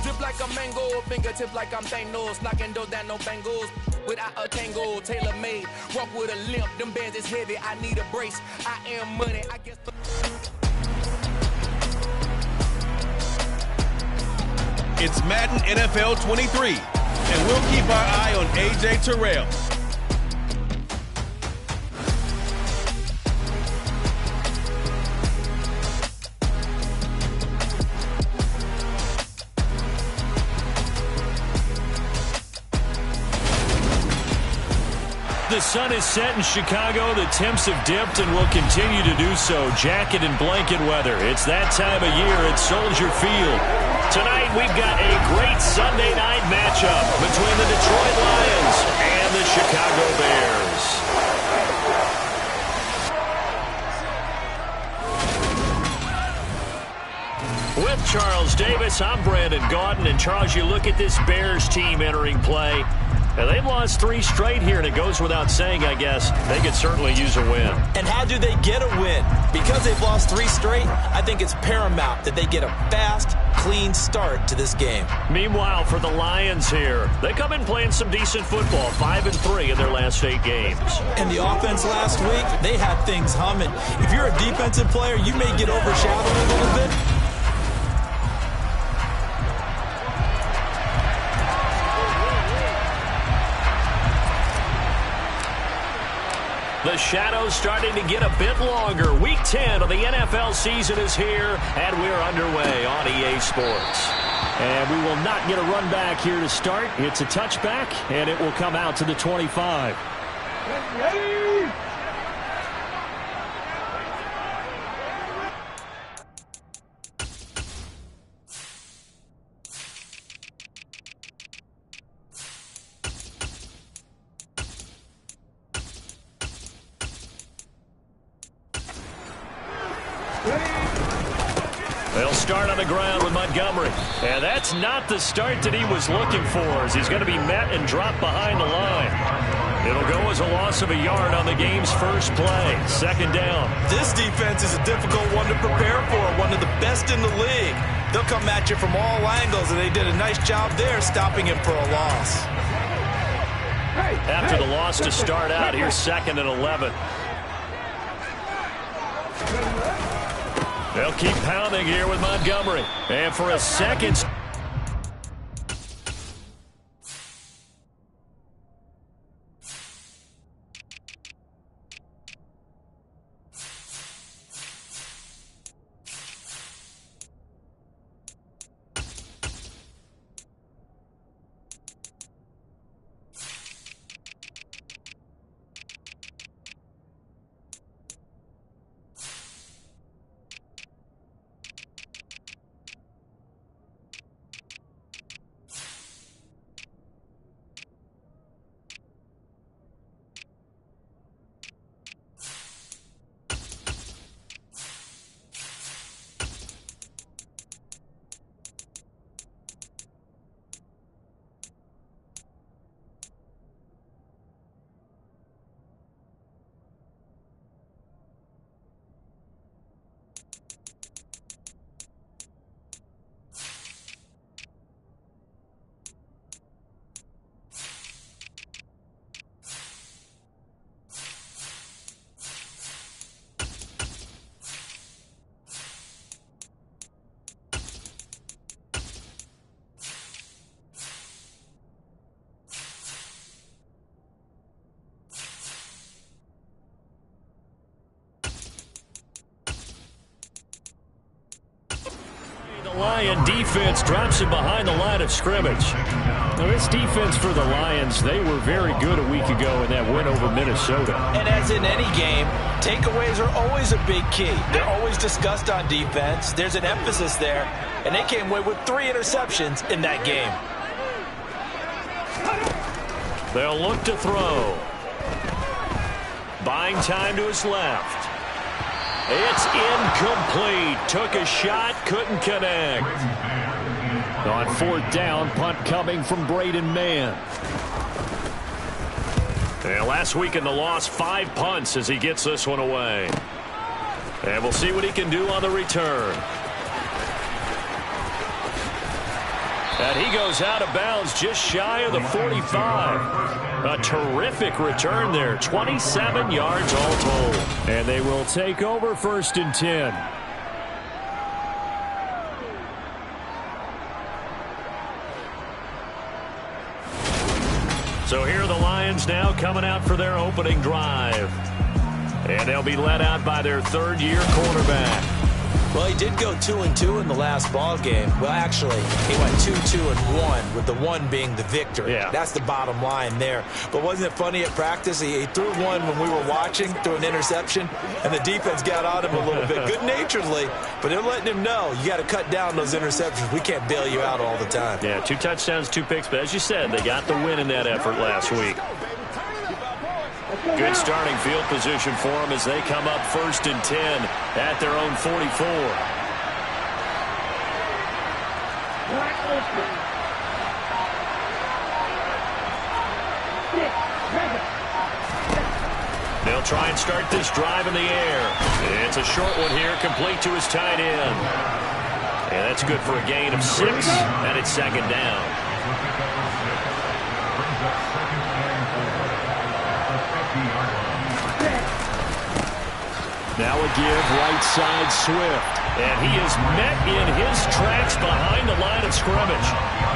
Drip like a mango, fingertip like I'm Thanos. Knocking doors down, no bangles. Without a tango, tailor-made. Walk with a limp, them bands is heavy. I need a brace. I am money, I guess. It's Madden NFL 23, and we'll keep our eye on A.J. Terrell. The sun is set in Chicago. The temps have dipped and will continue to do so. Jacket and blanket weather. It's that time of year at Soldier Field. Tonight we've got a great Sunday night matchup between the Detroit Lions and the Chicago Bears. With Charles Davis, I'm Brandon Gaudin. And Charles, you look at this Bears team entering play. Now, they've lost 3 straight here, and it goes without saying, I guess, they could certainly use a win. And how do they get a win? Because they've lost 3 straight, I think it's paramount that they get a fast, clean start to this game. Meanwhile, for the Lions here, they come in playing some decent football, 5-3 in their last 8 games. And the offense last week, they had things humming. If you're a defensive player, you may get overshadowed a little bit. The shadow's starting to get a bit longer. Week 10 of the NFL season is here, and we're underway on EA Sports. And we will not get a run back here to start. It's a touchback, and it will come out to the 25. Ready? They'll start on the ground with Montgomery. And that's not the start that he was looking for, as he's going to be met and dropped behind the line. It'll go as a loss of a yard on the game's first play. 2nd down. This defense is a difficult one to prepare for, one of the best in the league. They'll come at you from all angles, and they did a nice job there stopping him for a loss. After the loss to start out, here's 2nd and 11. They'll keep pounding here with Montgomery. And for a second... Lion defense drops him behind the line of scrimmage. Now, this defense for the Lions, they were very good a week ago in that win over Minnesota. And as in any game, takeaways are always a big key. They're always discussed on defense. There's an emphasis there, and they came away with 3 interceptions in that game. They'll look to throw. Buying time to his left. It's incomplete. Took a shot, couldn't connect. On 4th down, punt coming from Braden Mann. And last week in the loss, 5 punts as he gets this one away. And we'll see what he can do on the return. And he goes out of bounds just shy of the 45. A terrific return there. 27 yards all told. And they will take over 1st and 10. So here are the Lions now coming out for their opening drive. And they'll be led out by their third-year quarterback. Well, he did go 2-2 in the last ball game. Well, actually, he went 2-2-1, with the 1 being the victory. Yeah. That's the bottom line there. But wasn't it funny at practice? He threw one when we were watching, threw an interception, and the defense got on him a little bit, good-naturedly. But they're letting him know, you got to cut down those interceptions. We can't bail you out all the time. Yeah, 2 touchdowns, 2 picks. But as you said, they got the win in that effort last week. Good starting field position for them as they come up 1st and 10 at their own 44. They'll try and start this drive in the air. It's a short one here, complete to his tight end. And that's good for a gain of 6, and it's 2nd down. Now a give right side Swift. And he is met in his tracks behind the line of scrimmage.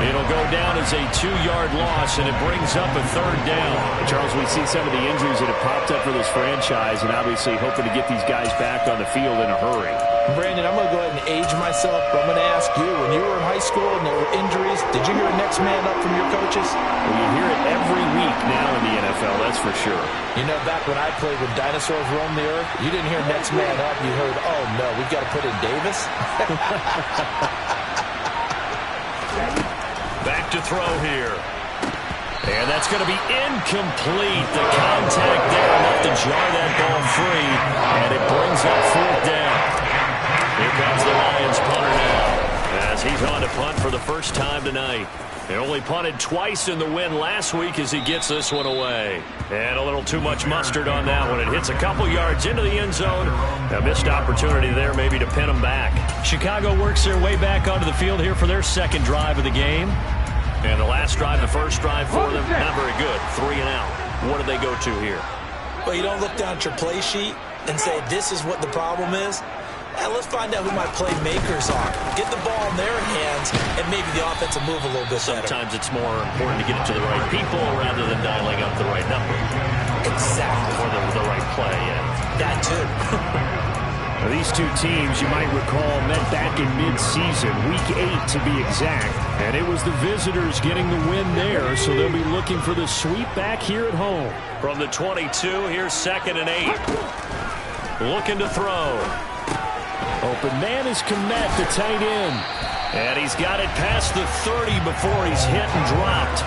It'll go down as a 2-yard loss, and it brings up a 3rd down. Charles, we see some of the injuries that have popped up for this franchise, and obviously hoping to get these guys back on the field in a hurry. Brandon, I'm going to go ahead and age myself, but I'm going to ask you, when you were in high school and there were injuries, did you hear a next man up from your coaches? Well, you hear it every week now in the NFL, that's for sure. You know, back when I played when dinosaurs roamed the earth, you didn't hear next man up. You heard, oh, no, we've got to put in Davis. Back to throw here. And that's going to be incomplete. The contact there enough to jar that ball free. And it brings up 4th down. Here comes the Lions punter now, as he's on to punt for the first time tonight. He only punted twice in the win last week as he gets this one away. And a little too much mustard on that one. It hits a couple yards into the end zone. A missed opportunity there maybe to pin him back. Chicago works their way back onto the field here for their 2nd drive of the game. And the last drive, the first drive for them, not very good. 3 and out. What do they go to here? Well, you don't look down at your play sheet and say, this is what the problem is. And let's find out who my playmakers are. Get the ball in their hands, and maybe the offense will move a little bit better. Sometimes it's more important to get it to the right people rather than dialing up the right number. Exactly. Or the right play, yeah. That too. Now, these two teams, you might recall, met back in mid-season, Week 8 to be exact. And it was the visitors getting the win there, so they'll be looking for the sweep back here at home. From the 22, here's 2nd and 8. Looking to throw. Open man is Komet, the tight end. And he's got it past the 30 before he's hit and dropped.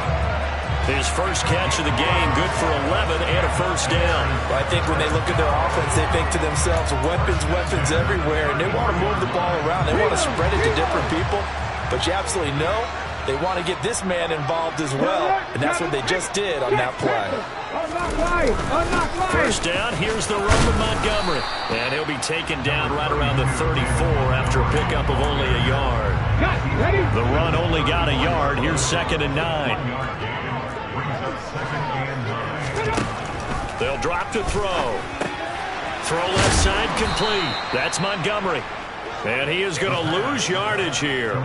His first catch of the game, good for 11 and a 1st down. Well, I think when they look at their offense, they think to themselves, weapons everywhere, and they want to move the ball around. They want to spread it to different people, but you absolutely know they want to get this man involved as well, and that's what they just did on that play. 1st down, here's the run from Montgomery. And he'll be taken down right around the 34 after a pickup of only a yard. The run only got a yard. Here's 2nd and 9. They'll drop to throw. Throw left side complete. That's Montgomery. And he is going to lose yardage here.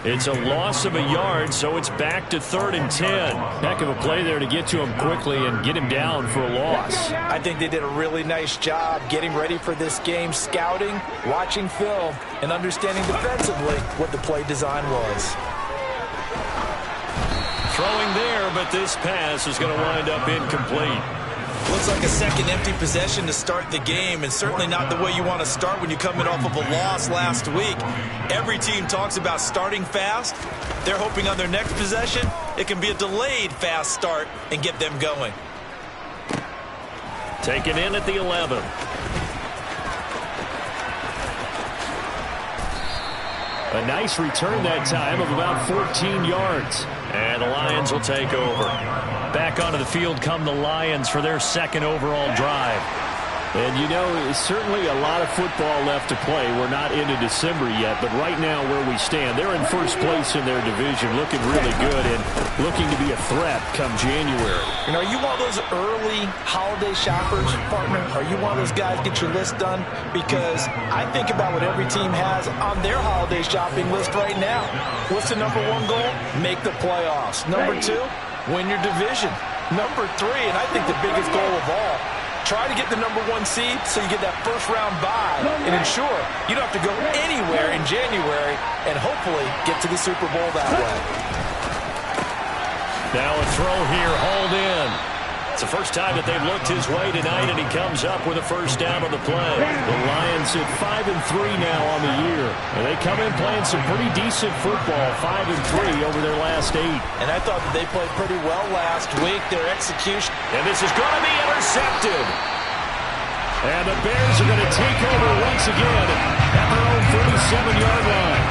It's a loss of a yard, so it's back to 3rd and 10. Heck of a play there to get to him quickly and get him down for a loss. I think they did a really nice job getting ready for this game, scouting, watching film, and understanding defensively what the play design was. Throwing there, but this pass is going to wind up incomplete. Looks like a second empty possession to start the game, and certainly not the way you want to start when you're coming off of a loss last week. Every team talks about starting fast. They're hoping on their next possession, it can be a delayed fast start and get them going. Taken in at the 11. A nice return that time of about 14 yards. And the Lions will take over. Back onto the field come the Lions for their 2nd overall drive. And, you know, certainly a lot of football left to play. We're not into December yet, but right now where we stand, they're in first place in their division, looking really good and looking to be a threat come January. You know, are you one of those early holiday shoppers, partner? Are you one of those guys get your list done? Because I think about what every team has on their holiday shopping list right now. What's the number one goal? Make the playoffs. Number two, win your division. Number three, and I think the biggest goal of all, try to get the number one seed so you get that first round bye and ensure you don't have to go anywhere in January and hopefully get to the Super Bowl that way. Now a throw here, hauled in. It's the first time that they've looked his way tonight, and he comes up with a first down on the play. The Lions at 5-3 now on the year. And they come in playing some pretty decent football, 5-3 over their last 8. And I thought that they played pretty well last week. Their execution. And this is going to be intercepted. And the Bears are going to take over once again at their own 37-yard line.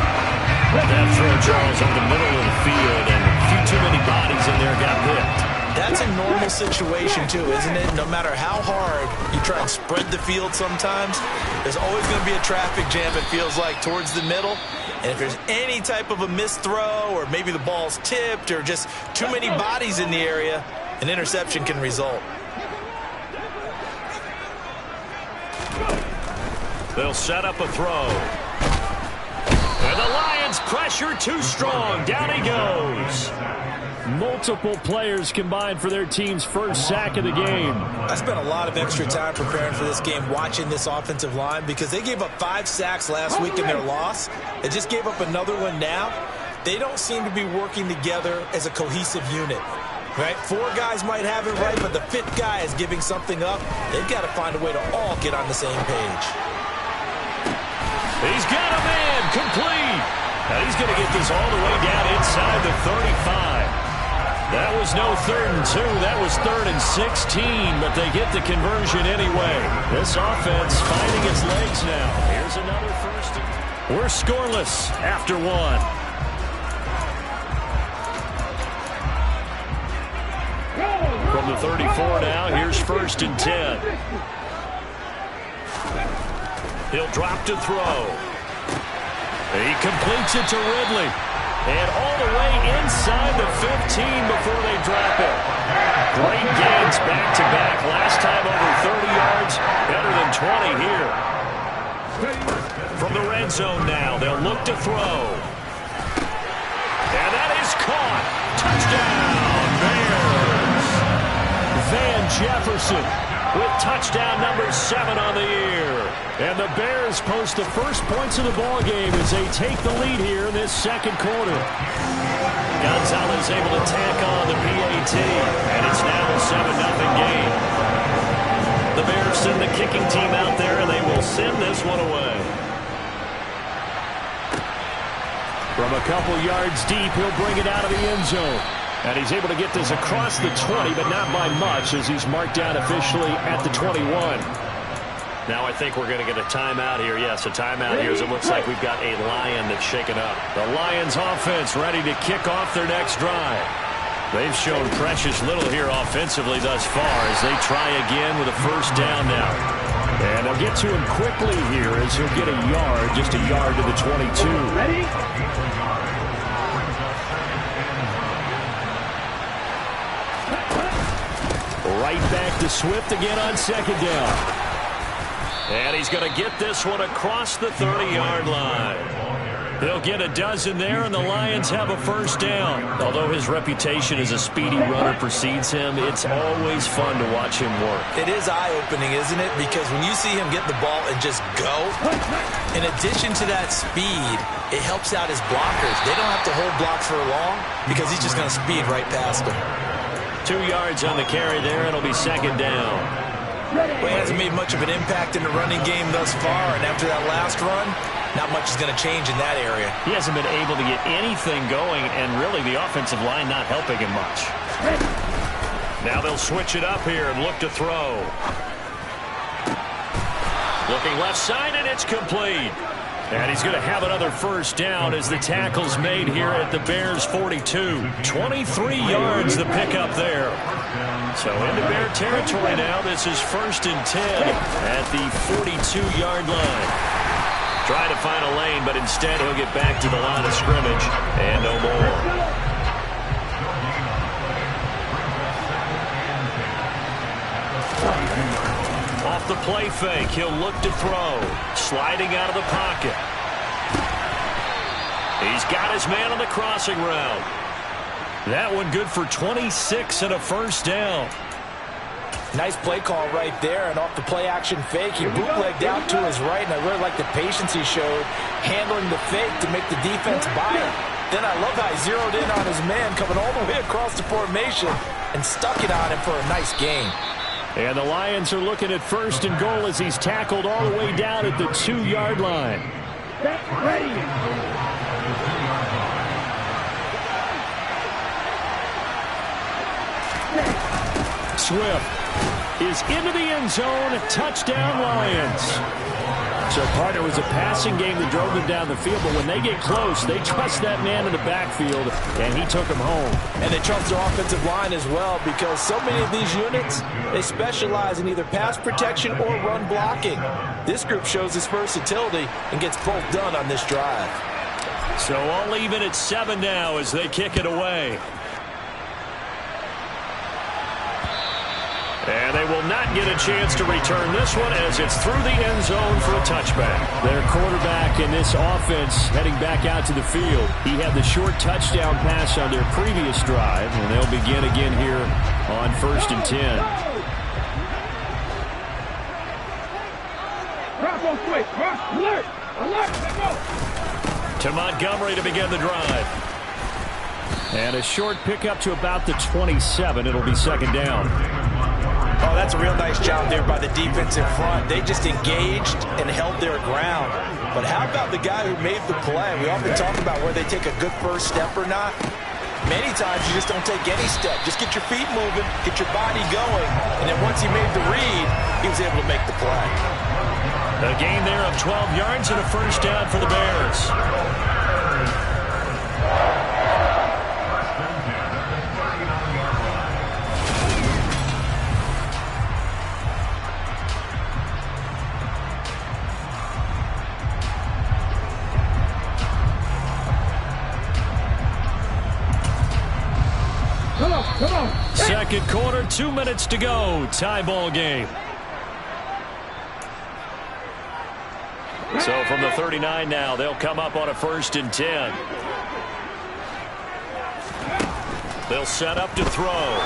That throw, Charles, on the middle of the field, and a few too many bodies in there got picked. That's a normal situation, too, isn't it? No matter how hard you try and spread the field sometimes, there's always going to be a traffic jam, it feels like, towards the middle. And if there's any type of a missed throw or maybe the ball's tipped or just too many bodies in the area, an interception can result. They'll set up a throw. And the Lions pressure too strong. Down he goes. Multiple players combined for their team's first sack of the game. I spent a lot of extra time preparing for this game watching this offensive line because they gave up 5 sacks last week in their loss. They just gave up another one now. They don't seem to be working together as a cohesive unit. Right? 4 guys might have it right, but the 5th guy is giving something up. They've got to find a way to all get on the same page. He's got a man complete. Now he's going to get this all the way down inside the 35. That was no 3rd and 2. That was 3rd and 16, but they get the conversion anyway. This offense finding its legs now. Here's another first. We're scoreless after 1. From the 34 now, here's 1st and 10. He'll drop to throw. He completes it to Ridley. And all the way inside the 15 before they drop it. Great gains back-to-back. Last time over 30 yards, better than 20 here. From the red zone now, they'll look to throw. And that is caught. Touchdown, Bears. Van Jefferson with touchdown number 7 on the year. And the Bears post the first points of the ball game as they take the lead here in this second quarter. Gonzalez able to tack on the PAT, and it's now a 7-0 game. The Bears send the kicking team out there, and they will send this one away. From a couple yards deep, he'll bring it out of the end zone. And he's able to get this across the 20, but not by much as he's marked down officially at the 21. Now I think we're going to get a timeout here. Yes, a timeout here as it looks like we've got a Lion that's shaken up. The Lions offense ready to kick off their next drive. They've shown precious little here offensively thus far as they try again with a first down now. And they'll get to him quickly here as he'll get a yard, just a yard to the 22. Ready? Right back to Swift again on second down. And he's going to get this one across the 30-yard line. He'll get a dozen there, and the Lions have a first down. Although his reputation as a speedy runner precedes him, it's always fun to watch him work. It is eye-opening, isn't it? Because when you see him get the ball and just go, in addition to that speed, it helps out his blockers. They don't have to hold blocks for long because he's just going to speed right past them. 2 yards on the carry there. It'll be second down. Well, he hasn't made much of an impact in the running game thus far, and after that last run, not much is going to change in that area. He hasn't been able to get anything going, and really the offensive line not helping him much. Now they'll switch it up here and look to throw. Looking left side, and it's complete. And he's going to have another first down as the tackle's made here at the Bears' 42. 23 yards the pickup there. So into Bear territory now. This is 1st and 10 at the 42-yard line. Trying to find a lane, but instead he'll get back to the line of scrimmage and no more. Off the play fake, he'll look to throw. Sliding out of the pocket. He's got his man on the crossing route. That one good for 26 and a first down. Nice play call right there, and off the play action fake, he bootlegged out to his right, and I really like the patience he showed handling the fake to make the defense buy it. Then I love how he zeroed in on his man coming all the way across the formation and stuck it on him for a nice gain. And the Lions are looking at 1st and goal as he's tackled all the way down at the 2-yard line. Ready. Swift is into the end zone. Touchdown, Lions. So, partner, was a passing game that drove them down the field, but when they get close, they trust that man in the backfield, and he took him home. And they trust their offensive line as well, because so many of these units, they specialize in either pass protection or run blocking. This group shows its versatility and gets both done on this drive. So all even at 7 now as they kick it away. And they will not get a chance to return this one as it's through the end zone for a touchback. Their quarterback in this offense heading back out to the field. He had the short touchdown pass on their previous drive, and they'll begin again here on 1st and 10. To Montgomery to begin the drive. And a short pickup to about the 27. It'll be 2nd down. Oh, that's a real nice job there by the defense in front. They just engaged and held their ground. But how about the guy who made the play? We often talk about where they take a good first step or not. Many times you just don't take any step. Just get your feet moving, get your body going, and then once he made the read, he was able to make the play. A gain there of 12 yards and a first down for the Bears. Second quarter, 2 minutes to go. Tie ball game. So from the 39 now, they'll come up on a 1st and 10. They'll set up to throw.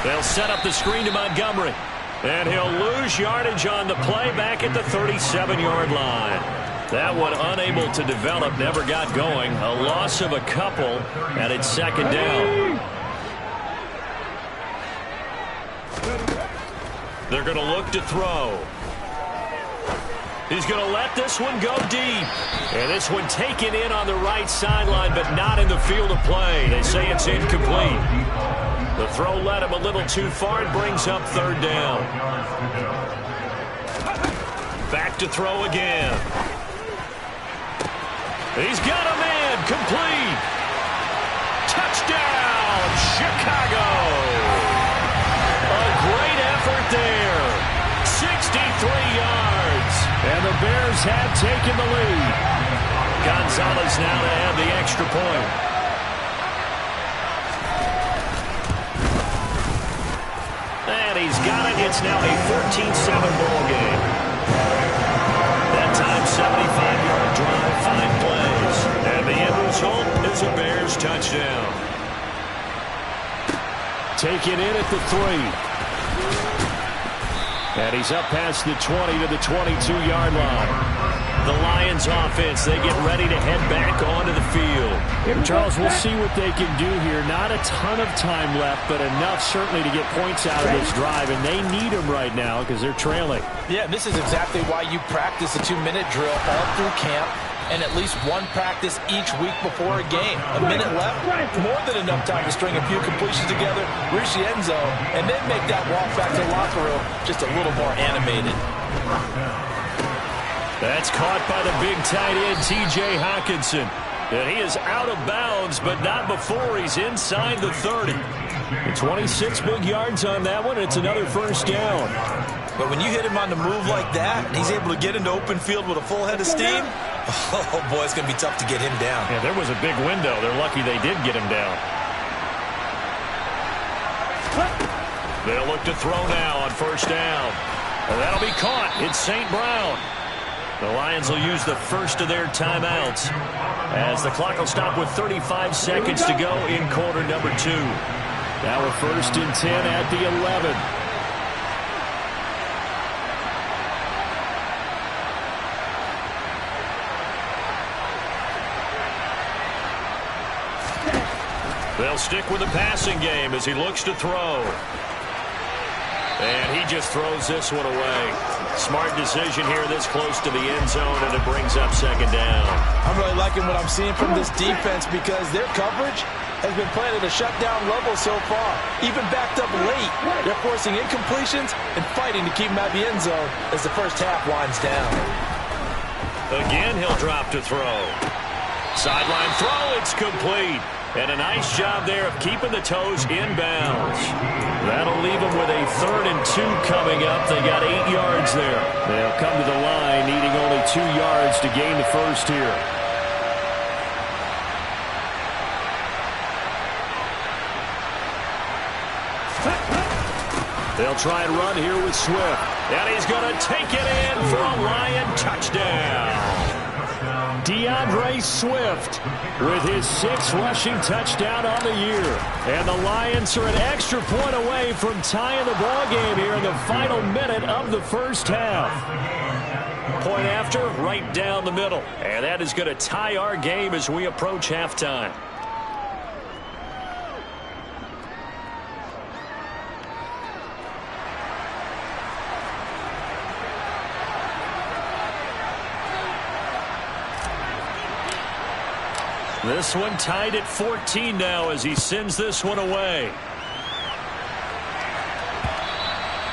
They'll set up the screen to Montgomery. And he'll lose yardage on the play back at the 37-yard line. That one unable to develop, never got going. A loss of a couple, and it's 2nd down. They're going to look to throw. He's going to let this one go deep. And this one taken in on the right sideline, but not in the field of play. They say it's incomplete. The throw led him a little too far and brings up 3rd down. Back to throw again. He's got a man. Complete. Touchdown, Chicago. A great effort there. 63 yards. And the Bears have taken the lead. Gonzalez now to add the extra point. And he's got it. It's now a 14-7 ball game. That time, 75-yard drive, 5 plays. And the end result is a Bears touchdown. Taken in at the 3. And he's up past the 20 to the 22-yard line. The Lions offense, they get ready to head back onto the field. Charles, we'll see what they can do here. Not a ton of time left, but enough certainly to get points out of this drive, and they need them right now because they're trailing. Yeah, this is exactly why you practice a 2-minute drill all through camp and at least one practice each week before a game. A minute left, more than enough time to string a few completions together, reach the end zone, and then make that walk back to the locker room just a little more animated. That's caught by the big tight end, T.J. Hockenson. And he is out of bounds, but not before he's inside the 30. 26 big yards on that one. It's another first down. But when you hit him on the move like that, and he's able to get into open field with a full head of steam, oh, boy, it's going to be tough to get him down. Yeah, there was a big window. They're lucky they did get him down. They'll look to throw now on first down. And that'll be caught. It's St. Brown. The Lions will use the first of their timeouts as the clock will stop with 35 seconds to go in quarter number 2. Now we're first and 10 at the 11. They'll stick with the passing game as he looks to throw. And he just throws this one away. Smart decision here this close to the end zone, and it brings up second down. I'm really liking what I'm seeing from this defense because their coverage has been playing at a shutdown level so far. Even backed up late, they're forcing incompletions and fighting to keep them out of the end zone as the first half winds down. Again, he'll drop to throw. Sideline throw, it's complete. And a nice job there of keeping the toes inbounds. That'll leave them with a 3rd and 2 coming up. They got 8 yards there. They'll come to the line needing only 2 yards to gain the first here. They'll try and run here with Swift. And he's going to take it in for a Lion touchdown. DeAndre Swift with his 6th rushing touchdown on the year. And the Lions are an extra point away from tying the ball game here in the final minute of the first half. Point after, right down the middle. And that is going to tie our game as we approach halftime. This one tied at 14 now as he sends this one away.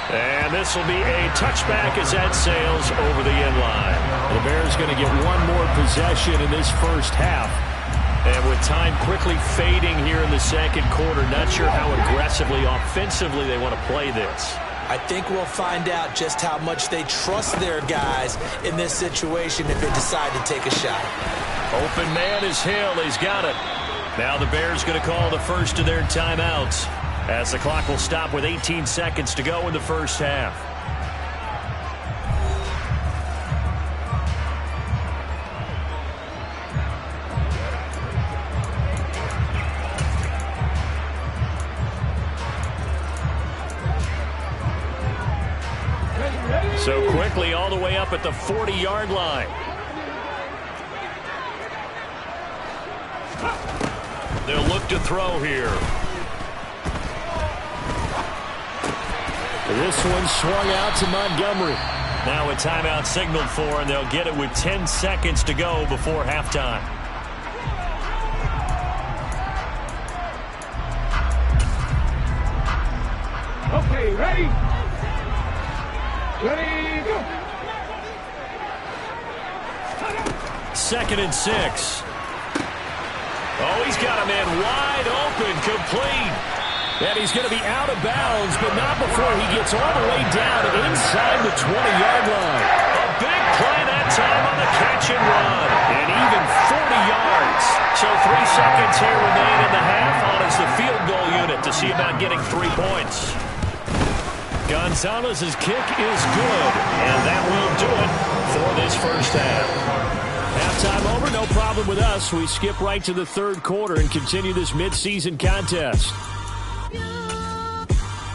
And this will be a touchback as that sails over the end line. The Bears going to get one more possession in this first half. And with time quickly fading here in the second quarter, not sure how aggressively, offensively they want to play this. I think we'll find out just how much they trust their guys in this situation if they decide to take a shot. Open man is Hill. He's got it. Now the Bears going to call the first of their timeouts as the clock will stop with 18 seconds to go in the first half. So quickly all the way up at the 40-yard line. They'll look to throw here. This one swung out to Montgomery. Now a timeout signaled for, and they'll get it with 10 seconds to go before halftime. Okay, ready? Ready, go! 2nd and 6. Oh, he's got a man wide open, complete. And he's going to be out of bounds, but not before he gets all the way down inside the 20-yard line. A big play that time on the catch and run. And even 40 yards. So 3 seconds here remain in the half on as the field goal unit to see about getting 3 points. Gonzalez's kick is good, and that will do it for this first half. Halftime over, no problem with us. We skip right to the third quarter and continue this midseason contest.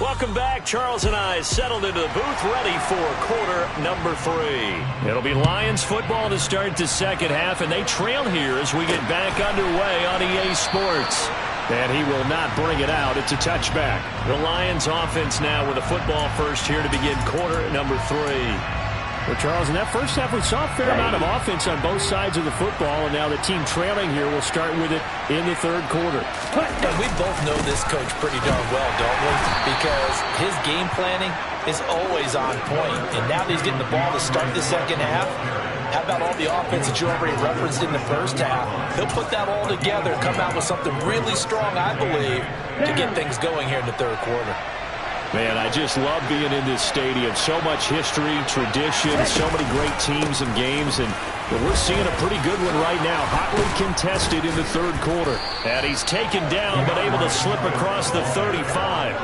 Welcome back. Charles and I settled into the booth, ready for quarter number 3. It'll be Lions football to start the second half, and they trail here as we get back underway on EA Sports. And he will not bring it out. It's a touchback. The Lions offense now with a football first here to begin quarter number 3. Well, Charles, in that first half, we saw a fair amount of offense on both sides of the football, and now the team trailing here will start with it in the third quarter. And we both know this coach pretty darn well, don't we? Because his game planning is always on point. And now that he's getting the ball to start the second half, how about all the offense that you already referenced in the first half? He'll put that all together and come out with something really strong, I believe, to get things going here in the third quarter. Man, I just love being in this stadium. So much history, tradition, so many great teams and games, and we're seeing a pretty good one right now. Hotly contested in the third quarter. And he's taken down, but able to slip across the 35.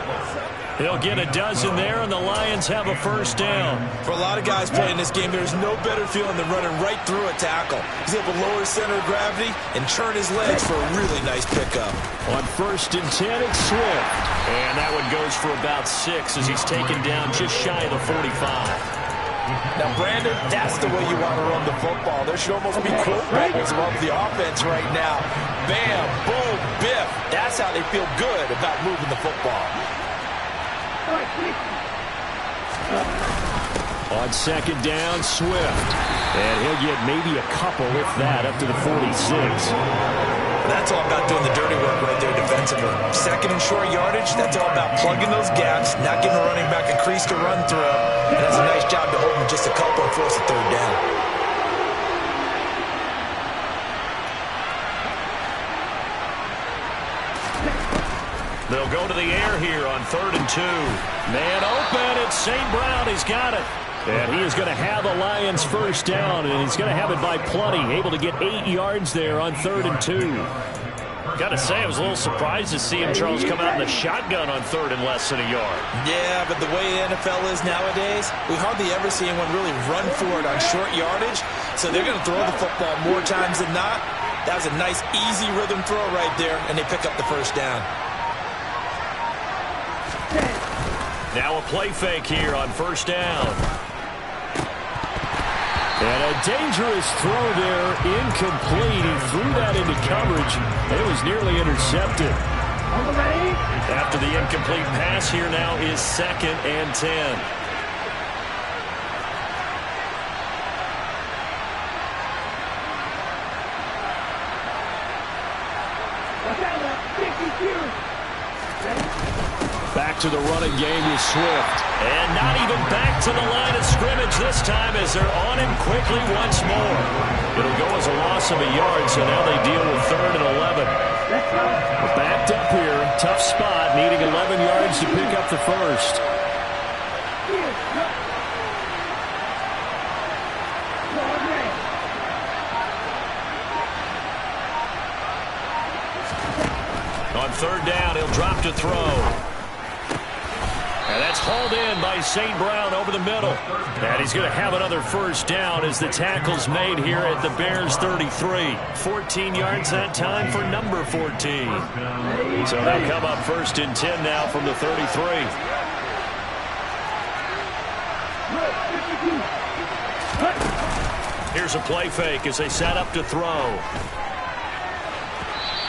He'll get a dozen there, and the Lions have a first down. For a lot of guys playing this game, there's no better feeling than running right through a tackle. He's able to lower his center of gravity and turn his legs for a really nice pickup. On 1st and 10, it's Swift. And that one goes for about 6 as he's taken down just shy of the 45. Now, Brandon, that's the way you want to run the football. There should almost be quote bubbles above the offense right now. Bam, boom, biff. That's how they feel good about moving the football. On 2nd down, Swift. And he'll get maybe a couple, if that, up to the 46. That's all about doing the dirty work right there defensively. 2nd and short yardage, that's all about plugging those gaps, not giving a running back a crease to run through. And that's a nice job to hold him just a couple and force a third down. They'll go to the air here on 3rd and 2. Man open, it's St. Brown. He's got it. And he is going to have a Lions first down, and he's going to have it by plenty. Able to get 8 yards there on 3rd and 2. Got to say, I was a little surprised to see him, Charles, come out in the shotgun on 3rd and less than a yard. Yeah, but the way the NFL is nowadays, we hardly ever see anyone really run for it on short yardage. So they're going to throw the football more times than not. That was a nice, easy rhythm throw right there, and they pick up the first down. Now a play fake here on 1st down. And a dangerous throw there, incomplete. He threw that into coverage. It was nearly intercepted. After the incomplete pass, here now is 2nd and 10. Back to the running game with Swift. And not even back to the line of scrimmage this time as they're on him quickly once more. It'll go as a loss of a yard, so now they deal with 3rd and 11. We're backed up here. Tough spot, needing 11 yards to pick up the first. On 3rd down, he'll drop to throw. And that's hauled in by St. Brown over the middle. And he's going to have another first down as the tackle's made here at the Bears' 33. 14 yards that time for number 14. So they'll come up 1st and 10 now from the 33. Here's a play fake as they set up to throw.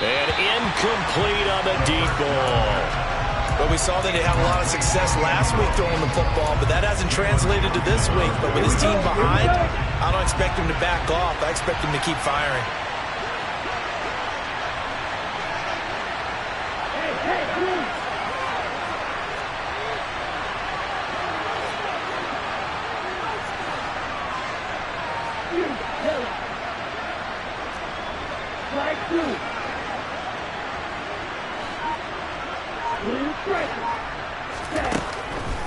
And incomplete on the deep ball. But we saw that they had a lot of success last week throwing the football, but that hasn't translated to this week. But with his team behind, I don't expect him to back off. I expect him to keep firing.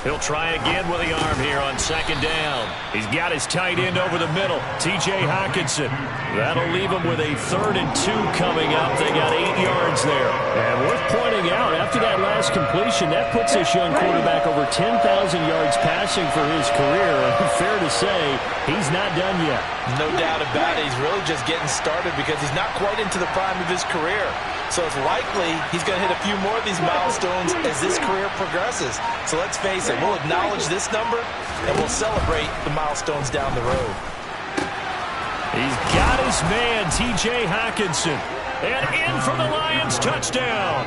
He'll try again with the arm here on 2nd down. He's got his tight end over the middle, T.J. Hockenson. That'll leave him with a 3rd and 2 coming up. They got 8 yards there. And worth pointing out, after that last completion, that puts this young quarterback over 10,000 yards passing for his career. Fair to say, he's not done yet. No doubt about it. He's really just getting started because he's not quite into the prime of his career. So it's likely he's going to hit a few more of these milestones as this career progresses. So let's face it, we'll acknowledge this number and we'll celebrate the milestones down the road. He's got his man, T.J. Hockenson. And in for the Lions touchdown.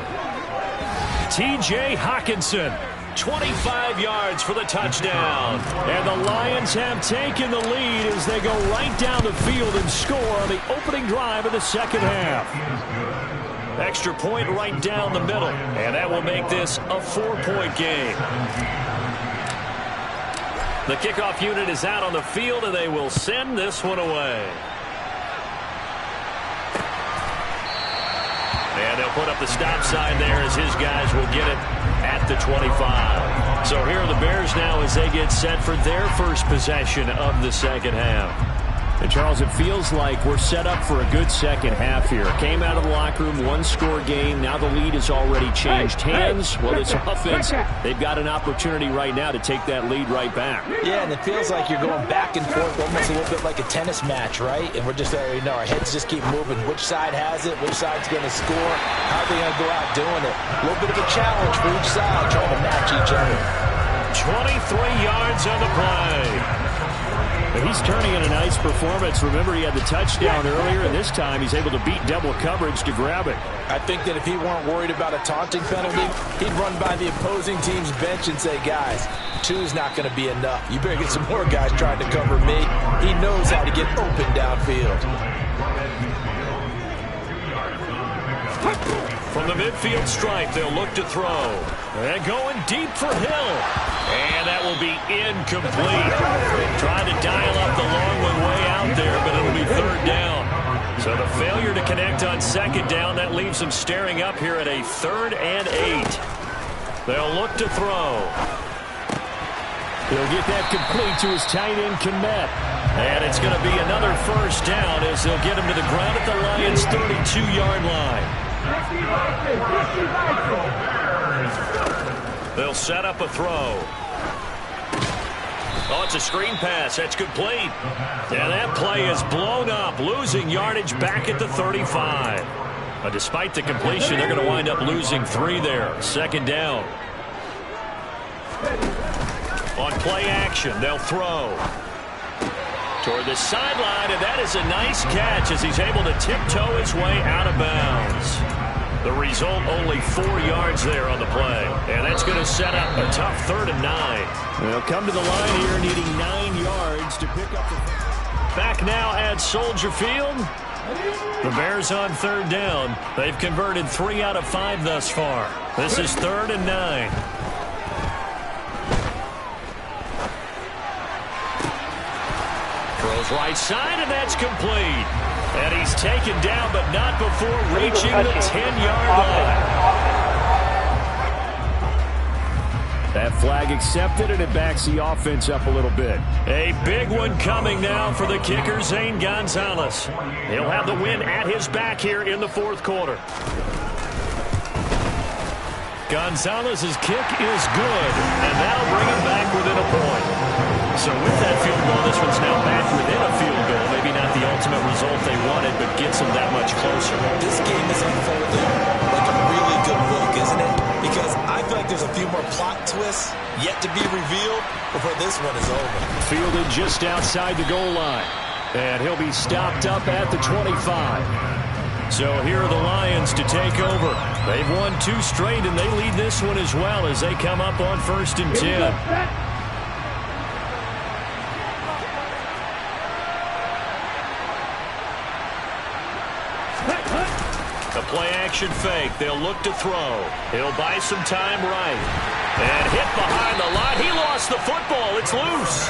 T.J. Hockenson, 25 yards for the touchdown. And the Lions have taken the lead as they go right down the field and score on the opening drive of the second half. Extra point right down the middle, and that will make this a 4-point game. The kickoff unit is out on the field, and they will send this one away. And they'll put up the stop sign there as his guys will get it at the 25. So here are the Bears now as they get set for their first possession of the second half. And Charles, it feels like we're set up for a good second half here. Came out of the locker room, one-score game. Now the lead has already changed hands. Well, this offense, they've got an opportunity right now to take that lead right back. Yeah, and it feels like you're going back and forth almost a little bit like a tennis match, right? And we're just already know our heads just keep moving. Which side has it? Which side's going to score? How are they going to go out doing it? A little bit of a challenge for each side trying to match each other. 23 yards on the play. But he's turning in a nice performance. Remember, he had the touchdown earlier, and this time he's able to beat double coverage to grab it. I think that if he weren't worried about a taunting penalty, he'd run by the opposing team's bench and say, guys, 2's not going to be enough. You better get some more guys trying to cover me. He knows how to get open downfield. From the midfield stripe, they'll look to throw. And going deep for Hill. And that will be incomplete. Trying to dial up the long one way out there, but it'll be third down. So the failure to connect on second down, that leaves them staring up here at a 3rd and 8. They'll look to throw. He'll get that complete to his tight end, Kmet. And it's going to be another first down as they'll get him to the ground at the Lions' 32-yard line. They'll set up a throw. Oh, it's a screen pass. That's complete. And that play is blown up, losing yardage back at the 35. But despite the completion, they're going to wind up losing 3 there. Second down. On play action, they'll throw. Toward the sideline, and that is a nice catch as he's able to tiptoe his way out of bounds. The result, only 4 yards there on the play. And that's going to set up a tough 3rd and 9. They'll come to the line here needing 9 yards to pick up the... Back now at Soldier Field. The Bears on 3rd down. They've converted 3 out of 5 thus far. This is 3rd and 9. Throws right side, and that's complete. And he's taken down, but not before reaching the 10-yard line. That flag accepted, and it backs the offense up a little bit. A big one coming now for the kicker, Zane Gonzalez. He'll have the win at his back here in the 4th quarter. Gonzalez's kick is good, and that'll bring him back within a point. So with that field goal, this one's now back within a field goal. Maybe not the ultimate result they wanted, but gets them that much closer. This game is unfolding like a really good book, isn't it? Because I feel like there's a few more plot twists yet to be revealed before this one is over. Fielded just outside the goal line. And he'll be stopped up at the 25. So here are the Lions to take over. They've won 2 straight, and they lead this one as well as they come up on 1st and 10. Play-action fake. They'll look to throw. He'll buy some time right. And hit behind the line. He lost the football. It's loose.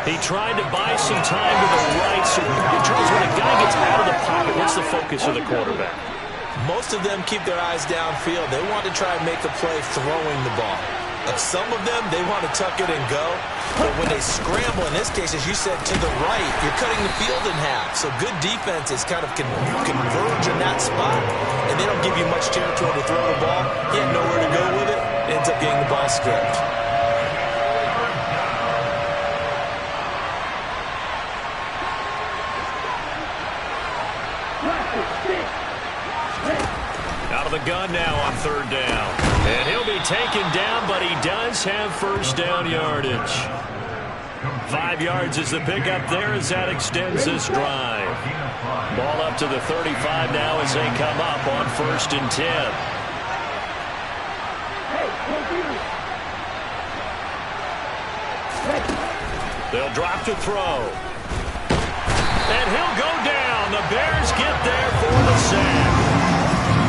He tried to buy some time to the right. So, Charles, when a guy gets out of the pocket, what's the focus of the quarterback? Most of them keep their eyes downfield. They want to try and make a play throwing the ball. Some of them, they want to tuck it and go. But when they scramble, in this case, as you said, to the right, you're cutting the field in half. So good defenses kind of converge in that spot, and they don't give you much territory to throw the ball. He had nowhere to go with it. Ends up getting the ball stripped. Out of the gun now on 3rd down. And he'll be taken down, but he does have 1st down yardage. 5 yards is the pickup there as that extends this drive. Ball up to the 35 now as they come up on 1st and 10. They'll drop to throw. And he'll go down. The Bears get there for the sack.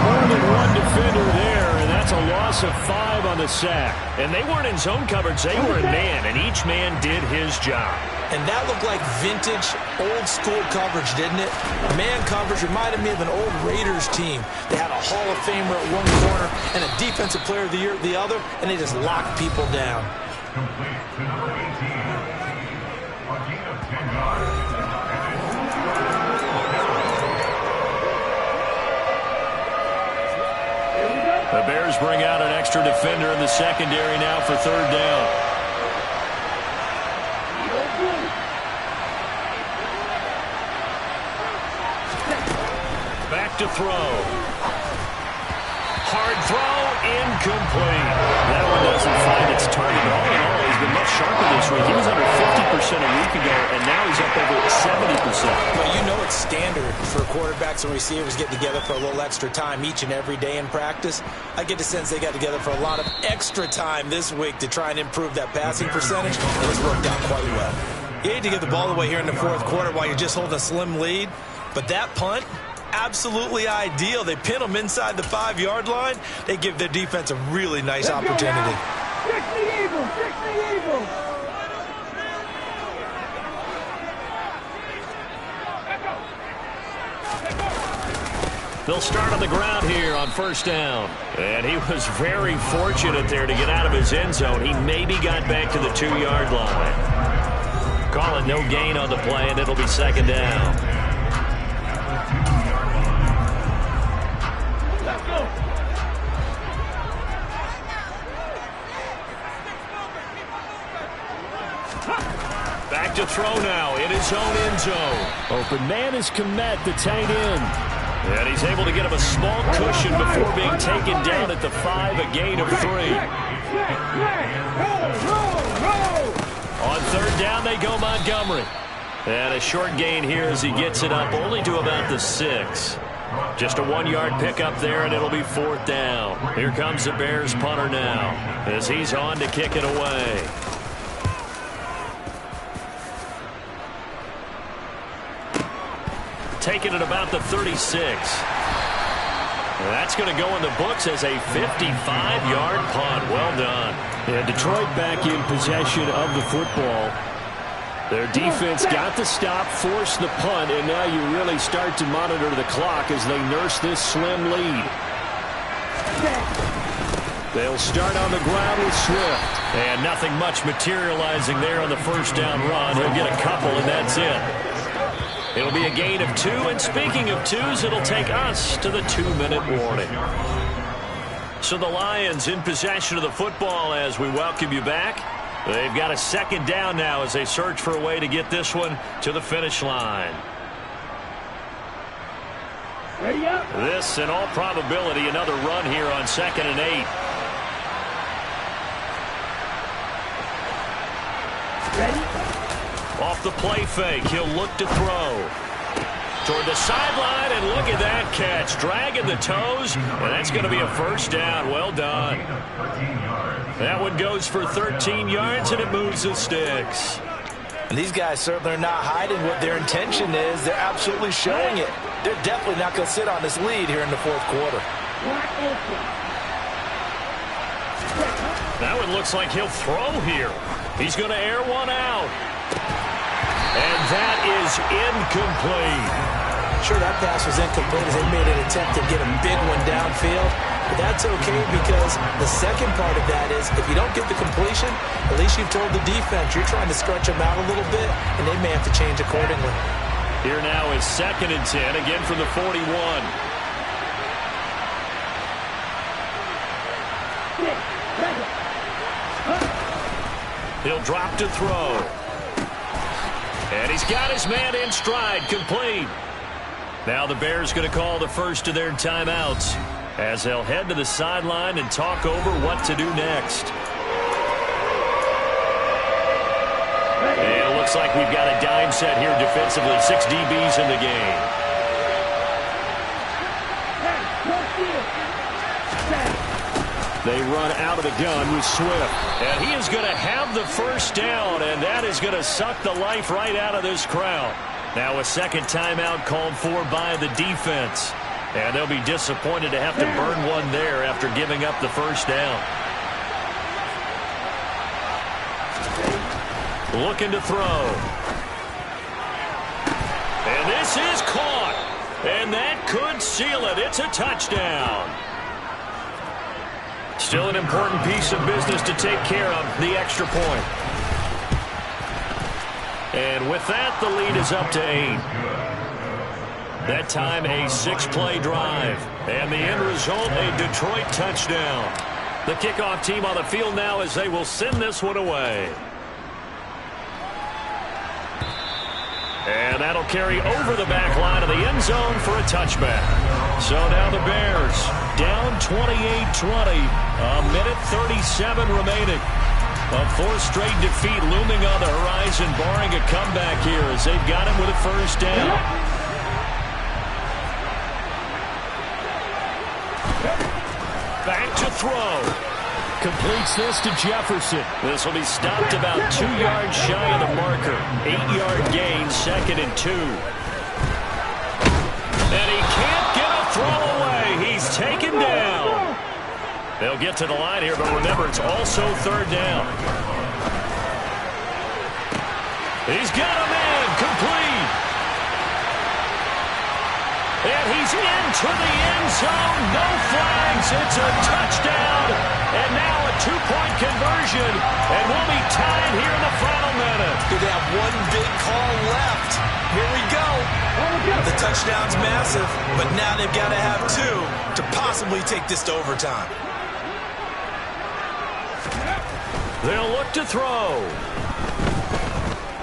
More than one defender there, and that's a loss loss of 5 on the sack. And they weren't in zone coverage. They were in man, and each man did his job. And that looked like vintage, old-school coverage, didn't it? Man coverage reminded me of an old Raiders team. They had a Hall of Famer at one corner and a Defensive Player of the Year at the other, and they just locked people down. Complete to number 18. A gain of 10 yards. The Bears bring out an extra defender in the secondary now for 3rd down. Back to throw. Hard throw, incomplete. That one doesn't find its target. All in all, he's been much sharper this week. He was under 50% a week ago, and now he's up over 70%. But you know it's standard for quarterbacks and receivers getting together for a little extra time each and every day in practice. I get the sense they got together for a lot of extra time this week to try and improve that passing percentage, and it's worked out quite well. You hate to get the ball away here in the 4th quarter while you're just holding a slim lead, but that punt, absolutely ideal. They pin them inside the 5-yard line. They give their defense a really nice opportunity. Fix the Eagles! Fix the Eagles! They'll start on the ground here on 1st down. And he was very fortunate there to get out of his end zone. He maybe got back to the 2-yard line. Call it no gain on the play, and it'll be 2nd down. Back to throw now in his own end zone. Open man is Komet, the tight end. And he's able to get him a small cushion before being taken down at the 5, a gain of 3. On 3rd down, they go Montgomery. And a short gain here as he gets it up only to about the 6. Just a 1-yard pickup there, and it'll be 4th down. Here comes the Bears punter now as he's on to kick it away. Taking it about the 36. That's going to go in the books as a 55-yard punt. Well done. And Detroit back in possession of the football. Their defense got the stop, forced the punt, and now you really start to monitor the clock as they nurse this slim lead. They'll start on the ground with Swift. And nothing much materializing there on the 1st down run. He'll get a couple, and that's it. It'll be a gain of 2, and speaking of 2s, it'll take us to the 2-minute warning. So the Lions in possession of the football as we welcome you back. They've got a 2nd down now as they search for a way to get this one to the finish line. Ready up. This, in all probability, another run here on 2nd and 8. Ready? Off the play fake, he'll look to throw. Toward the sideline, and look at that catch. Dragging the toes, and that's going to be a 1st down. Well done. That one goes for 13 yards, and it moves the sticks. And these guys certainly are not hiding what their intention is. They're absolutely showing it. They're definitely not going to sit on this lead here in the 4th quarter. That one looks like he'll throw here. He's going to air one out. And that is incomplete. Sure, that pass was incomplete as they made an attempt to get a big one downfield. But that's okay because the second part of that is if you don't get the completion, at least you've told the defense you're trying to stretch them out a little bit, and they may have to change accordingly. Here now is 2nd and 10, again from the 41. He'll drop to throw. And he's got his man in stride, complete. Now the Bears going to call the first of their timeouts as they'll head to the sideline and talk over what to do next. And it looks like we've got a dime set here defensively. 6 DBs in the game. They run out of the gun with Swift. And he is going to have the 1st down, and that is going to suck the life right out of this crowd. Now a second timeout called for by the defense. And they'll be disappointed to have to burn one there after giving up the first down. Looking to throw. And this is caught. And that could seal it. It's a touchdown. Still an important piece of business to take care of, the extra point. And with that, the lead is up to 8. That time, a 6-play drive. And the end result, a Detroit touchdown. The kickoff team on the field now as they will send this one away. And that'll carry over the back line of the end zone for a touchback. So now the Bears down 28-20. A minute 37 remaining. A fourth straight defeat looming on the horizon, barring a comeback here as they've got him with a first down. Back to throw. Completes this to Jefferson. This will be stopped about 2 yards shy of the marker. 8-yard gain, 2nd and 2. And he can't get a throw away. He's taken down. They'll get to the line here, but remember, it's also 3rd down. He's got a man complete. And he's into the end zone. No flags. It's a touchdown. And now a 2-point conversion. And we'll be tied here in the final minute. They have one big call left. Here we go. The touchdown's massive, but now they've got to have 2 to possibly take this to overtime. They'll look to throw.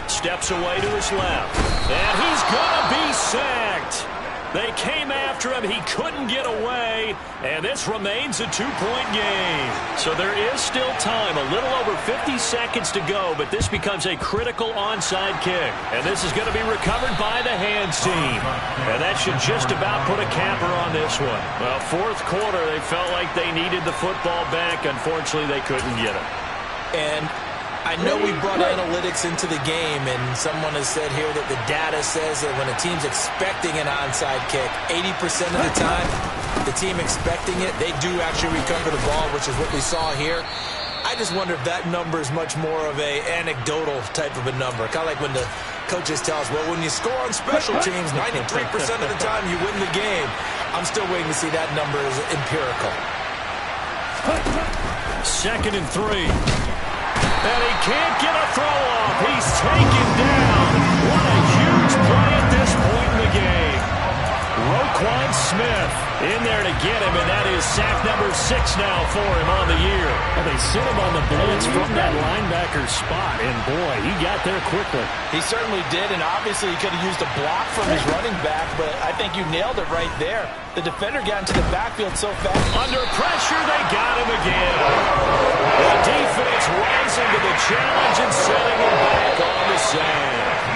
Steps away to his left. And he's going to be sacked. They came after him. He couldn't get away. And this remains a 2-point game. So there is still time. A little over 50 seconds to go. But this becomes a critical onside kick. And this is going to be recovered by the hands team. And that should just about put a capper on this one. Well, 4th quarter, they felt like they needed the football back. Unfortunately, they couldn't get it. And I know we brought analytics into the game, and someone has said here that the data says that when a team's expecting an onside kick, 80% of the time, the team expecting it, they do actually recover the ball, which is what we saw here. I just wonder if that number is much more of a anecdotal type of a number. Kind of like when the coaches tell us, well, when you score on special teams, 93% of the time you win the game. I'm still waiting to see that number is empirical. 2nd and 3. And he can't get a throw off. He's taken down. What a huge play at this point in the game. Roquan Smith in there to get him, and that is sack number 6 now for him on the year. Well, they sent him on the blitz from that linebacker spot, and boy, he got there quickly. He certainly did, and obviously he could have used a block from his running back, but I think you nailed it right there. The defender got into the backfield so fast. Under pressure, they got him again. The defense rising to the challenge and setting him back on the sand.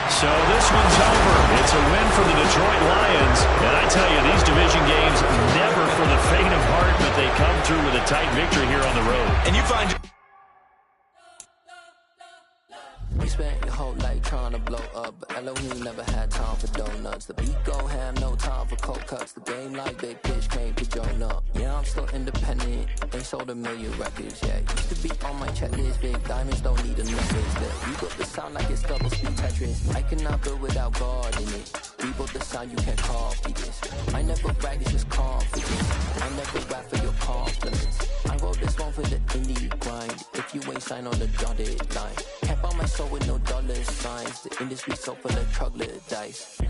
So this one's over. It's a win for the Detroit Lions. And I tell you, these division games, never for the faint of heart, but they come through with a tight victory here on the road. And you find... You spent your whole life trying to blow up, but Elohim never had time for donuts. The beat go ham, no time for cold cuts. The game like big pitch came to join up. Yeah, I'm still independent. They sold 1 million records, yeah. Used to be on my checklist. Big diamonds don't need a necklace. You got the sound like it's double speed Tetris. I cannot build without God in it. We built the sound, you can't copy this. I never brag, it's just confidence. I never rap for your compliments. I wrote this one for the indie grind. If you ain't signed on the dotted line, can't buy my soul with no dollar signs. The industry so full of troglodytes.